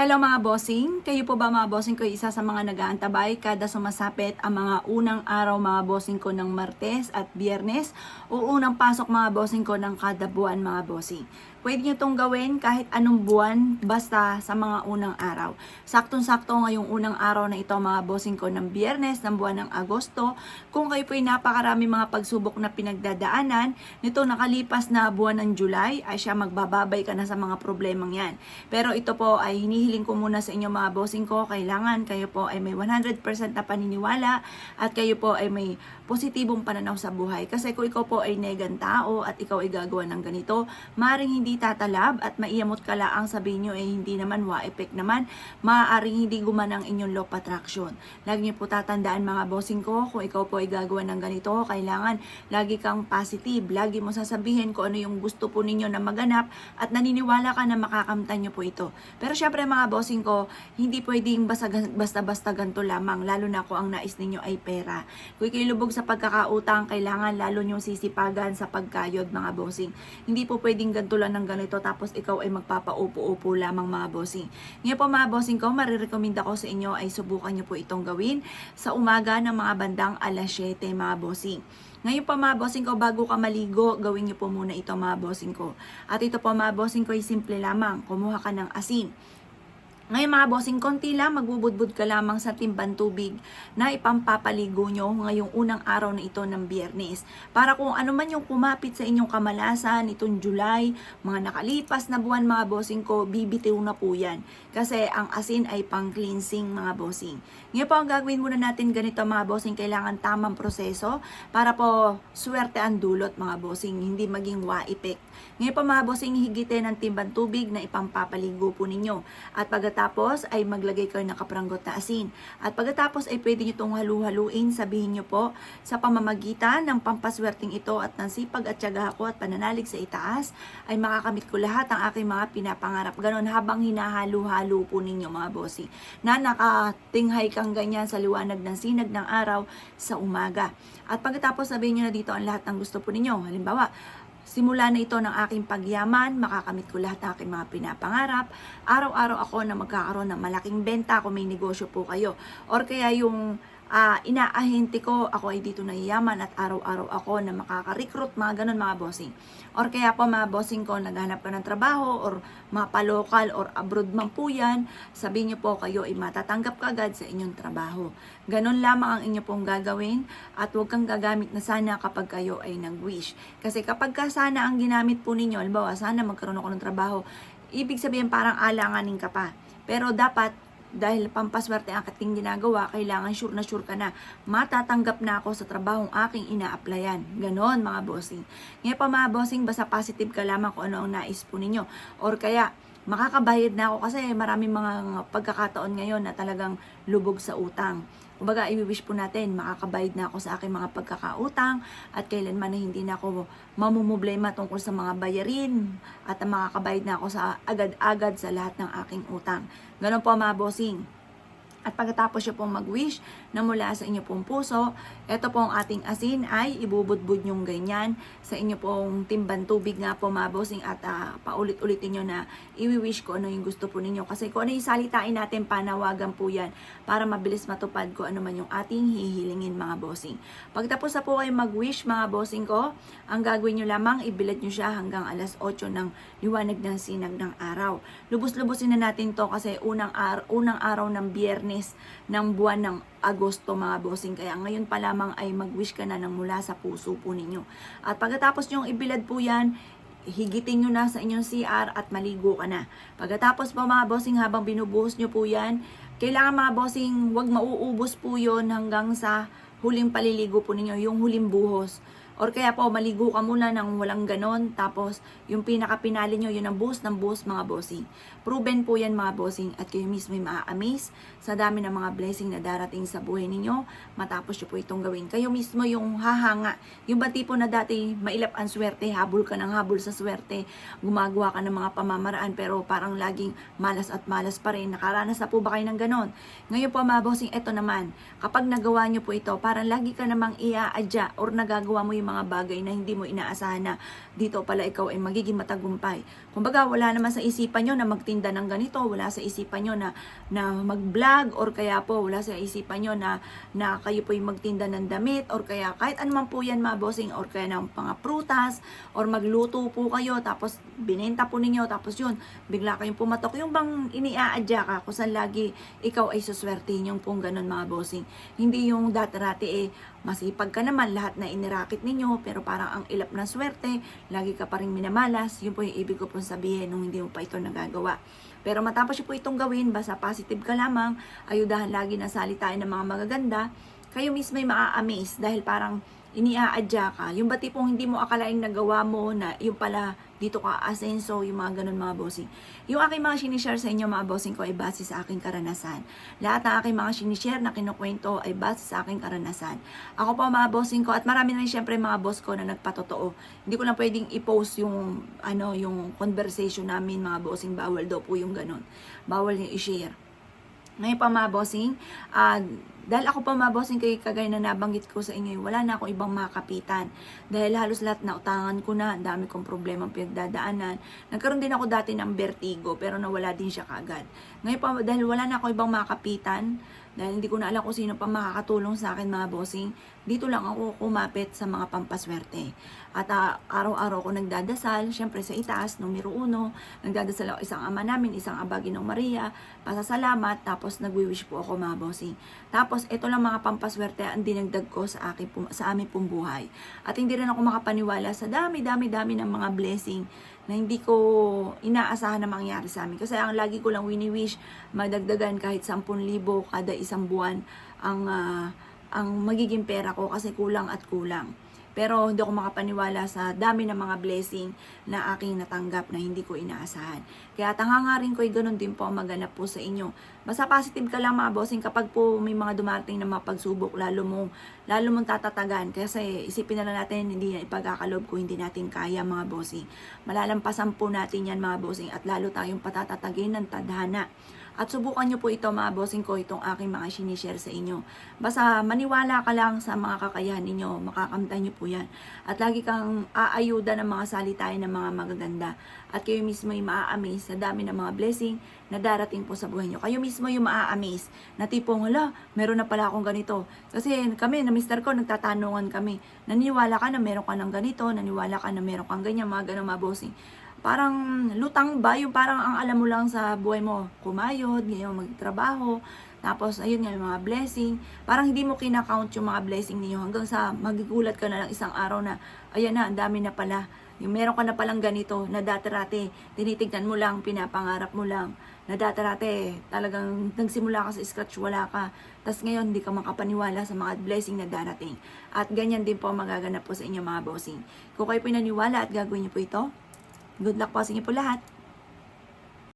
Hello mga bossing, kayo po ba mga bossing ko isa sa mga nag-aantabay kada sumasapit ang mga unang araw mga bossing ko ng Martes at Biyernes o unang pasok mga bossing ko ng kada buwan mga bossing. Pwede nyo itong gawin kahit anong buwan basta sa mga unang araw. Saktong-sakto ngayong unang araw na ito mga bossing ko ng Biyernes ng buwan ng Agosto. Kung kayo po'y napakarami mga pagsubok na pinagdadaanan, nito nakalipas na buwan ng July ay siya magbababay ka na sa mga problemang yan. Pero ito po ay hinihiling ko muna sa inyo mga bossing ko, kailangan kayo po ay may 100% na paniniwala at kayo po ay may positibong pananaw sa buhay. Kasi kung ikaw po ay negang tao at ikaw ay gagawa ng ganito, maaaring hindi tatalab at maiyamot ka laang sabihin nyo hindi naman wa-effect naman, maaaring hindi gumana ang inyong law of attraction. Lagi nyo po tatandaan mga bossing ko, kung ikaw po ay gagawa ng ganito, kailangan lagi kang positive, lagi mo sasabihin kung ano yung gusto po ninyo na maganap at naniniwala ka na makakamtan nyo po ito. Pero syempre mga bossing ko, hindi pwedeng basta-basta ganito lamang, lalo na kung ang nais ninyo ay pera. Kung kayo lubog sa pagkakautang, kailangan lalo nyo sisipagan sa pagkayod mga bossing. Hindi po pwedeng ganito lang ng ganito tapos ikaw ay magpapaupo-upo lamang mga bossing. Ngayon po mga bossing ko, marirekomenda ko sa inyo ay subukan nyo po itong gawin sa umaga ng mga bandang alas 7 mga bossing. Ngayon po mga bossing ko, bago ka maligo, gawin nyo po muna ito mga bossing ko. At ito po mga bossing ko ay simple lamang, kumuha ka ng asin. Ngayon mga bossing, konti lang, magbubudbud ka lamang sa timban tubig na ipampapaligo nyo ngayong unang araw na ito ng Biyernes. Para kung ano man yung kumapit sa inyong kamalasan itong July, mga nakalipas na buwan mga bossing ko, bibitiw na po yan. Kasi ang asin ay pang cleansing mga bossing. Ngayon po ang gagawin muna natin ganito mga bossing, kailangan tamang proseso para po swerte ang dulot mga bossing, hindi maging wa-effect. Ngayon po mga bossing, higitin ng timban tubig na ipampapaligo po ninyo. At pagkatapos ay maglagay kayo ng kapranggot na asin. At pagkatapos ay pwede nyo itong halu-haluin, sabihin nyo po sa pamamagitan ng pampaswerteng ito at ng sipag at tiyaga ko at pananalig sa itaas ay makakamit ko lahat ang aking mga pinapangarap. Ganon habang hinahalo-halo po ninyo mga bossing na nakatinghay kang ganyan sa liwanag ng sinag ng araw sa umaga. At pagkatapos sabihin nyo na dito ang lahat ng gusto po ninyo. Halimbawa, simula na ito ng aking pagyaman, makakamit ko lahat ng aking mga pinapangarap. Araw-araw ako na magkakaroon ng malaking benta kung may negosyo po kayo. Or kaya yung inaahente ko, ako ay dito nahiyaman at araw-araw ako na makaka-recruit, mga ganun mga bossing. Or kaya po mga bossing ko, naghanap ka ng trabaho or mapalokal or abroad man po yan, sabihin niyo po kayo ay matatanggap kagad sa inyong trabaho. Ganun lamang ang inyo pong gagawin at huwag kang gagamit na sana kapag kayo ay nag-wish. Kasi kapag ka sana ang ginamit po ninyo, halimbawa sana magkaroon ako ng trabaho, ibig sabihin parang alanganin ka pa. Pero dapat dahil pampaswerte ang ating ginagawa, kailangan sure ka na matatanggap na ako sa trabahong aking ina-applyan. Ganon mga bossing. Ngayon pa mga bossing, basta positive ka lamang kung ano ang nais po ninyo. Or kaya, makakabayad na ako kasi maraming mga pagkakataon ngayon na talagang lubog sa utang. Kumbaga, i-wish po natin, makakabayad na ako sa aking mga pagkakautang at kailanman na hindi na ako mamumblema tungkol sa mga bayarin at makakabayad na ako sa agad-agad sa lahat ng aking utang. Ganon po mga bossing. At pagkatapos nyo pong mag-wish na mula sa inyo pong puso, ito pong ating asin ay ibubudbud nyong ganyan sa inyo pong timban tubig nga po mga bossing at paulit-ulitin nyo na i-wish ko ano yung gusto po ninyo. Kasi kung ano yung salitain natin, panawagan po yan para mabilis matupad ko ano man yung ating hihilingin mga bossing. Pagtapos na po kayo mag-wish mga bossing ko, ang gagawin nyo lamang, ibilad nyo siya hanggang alas 8 ng liwanag ng sinag ng araw. Lubos-lubosin na natin to kasi unang araw ng Biyernes ng buwan ng Agosto mga bossing. Kaya ngayon pa lamang ay mag-wish ka na ng mula sa puso po ninyo. At pagkatapos nyong ibilad po yan, higitin nyo na sa inyong CR at maligo ka na. Pagkatapos po mga bossing, habang binubuhos nyo po yan, kailangan mga bossing, wag mauubos po yon hanggang sa huling paliligo po ninyo, yung huling buhos. Or kaya po, maligo ka muna ng walang ganon. Tapos, yung pinaka-pinali nyo, yun ang buhos ng buhos mga bossing. Proven po yan mga bossing. At kayo mismo ay maa-amaze sa dami ng mga blessing na darating sa buhay ninyo. Matapos nyo po itong gawin. Kayo mismo yung hahanga. Yung ba tipo na dati, mailap ang swerte, habol ka ng habol sa swerte. Gumagawa ka ng mga pamamaraan, pero parang laging malas at malas pa rin. Nakaranas na po ba kayo ng ganon? Ngayon po mga bossing, eto naman. Kapag nagawa nyo po ito, parang lagi ka namang ia-adya or nagagawa mo yung mga bagay na hindi mo inaasahan na dito pala ikaw ay magiging matagumpay. Kumbaga, wala naman sa isipan nyo na magtinda magtinda ng ganito, wala sa isipan nyo na mag-vlog, or kaya po wala sa isipan nyo na kayo po yung magtinda ng damit, or kaya kahit anuman po yan mga bossing, or kaya ng mga prutas, or magluto po kayo, tapos binenta po ninyo, tapos yun, bigla kayong pumatok, yung bang iniaadya ka, kung saan lagi ikaw ay suswertihin yung pong ganun mga bossing. Hindi yung dati-rati masipag ka naman, lahat na inirakit ninyo, pero parang ang ilap ng swerte, lagi ka pa rin minamalas, yun po yung ibig ko pong sabihin nung hindi mo pa ito nagagawa. Pero matapos nyo po itong gawin, basta positive ka lamang, ayudahan lagi na salitain ng mga magaganda, kayo mismo ay maa-amaze dahil parang iniaadya ka. Yung ba tipong hindi mo akalaing nagawa mo na yung pala dito ka asenso, yung mga ganun mga bossing. Yung aking mga sinishare sa inyo mga bossing ko ay base sa aking karanasan. Lahat ng aking mga sinishare na kinukwento ay base sa aking karanasan. Ako po mga bossing ko, at marami na rin syempre mga boss ko na nagpatotoo. Hindi ko lang pwedeng i-post yung, yung conversation namin mga bossing, bawal daw po yung ganun. Bawal yung i-share. Ngayon pa mga bossing, dahil ako pa mga bossing kagaya na nabanggit ko sa inyo, wala na akong ibang makapitan. Dahil halos lahat na utangan ko na, ang dami kong problema pinagdadaanan. Nagkaroon din ako dati ng vertigo, pero nawala din siya kaagad. Ngayon pa, dahil wala na akong ibang makapitan, dahil hindi ko na alam kung sino pa makakatulong sa akin mga bossing, dito lang ako kumapit sa mga pampaswerte. At araw-araw ko nagdadasal, syempre sa itaas, numero 1, nagdadasal ako isang ama namin, isang aba Ginong Maria, pasasalamat, tapos nagwi-wish po ako mga bossing. Tapos ito lang mga pampaswerte ang dinagdag ko sa aming pong buhay. At hindi rin ako makapaniwala sa dami ng mga blessing na hindi ko inaasahan na mangyari sa amin. Kasi ang lagi ko lang wini-wish, madagdagan kahit 10,000 kada isang buwan ang magiging pera ko kasi kulang at kulang. Pero hindi ako makapaniwala sa dami ng mga blessing na aking natanggap na hindi ko inaasahan. Kaya tangangarin ko ay ganun din po maganap po sa inyo. Basta positive ka lang mga bossing kapag po may mga dumating na mga pagsubok, lalo mong tatatagan. Kasi isipin na lang natin, hindi na ipagkakalob kung hindi natin kaya mga bossing. Malalampasan po natin yan mga bossing at lalo tayong patatatagin ng tadhana. At subukan nyo po ito mga bossing ko, itong aking mga sinishare sa inyo. Basta maniwala ka lang sa mga kakayahan ninyo, makakamtan nyo po yan. At lagi kang aayuda ng mga salitain ng mga magaganda. At kayo mismo yung maa-amaze sa dami ng mga blessing na darating po sa buhay nyo. Kayo mismo yung maa-amaze na tipong, hala, meron na pala akong ganito. Kasi kami, na mister ko, nagtatanungan kami. Naniniwala ka na meron ka ng ganito, naniniwala ka na meron kang ganyan, mga ganun mga bossing. Parang lutang ba, yung parang ang alam mo lang sa buhay mo, kumayod, ngayon magtrabaho, tapos ayun nga yung mga blessing, parang hindi mo kinakount yung mga blessing niyo hanggang sa magigulat ka na lang isang araw na, ayan na, ang dami na pala, yung meron ka na palang ganito, na dati-rate, tinitignan mo lang, pinapangarap mo lang, na dati-rate, talagang nagsimula ka sa scratch, wala ka, tapos ngayon hindi ka makapaniwala sa mga blessing na darating. At ganyan din po magaganap po sa inyo mga bossing. Kung kayo po naniwala at gagawin niyo po ito, good luck po sa inyo po lahat.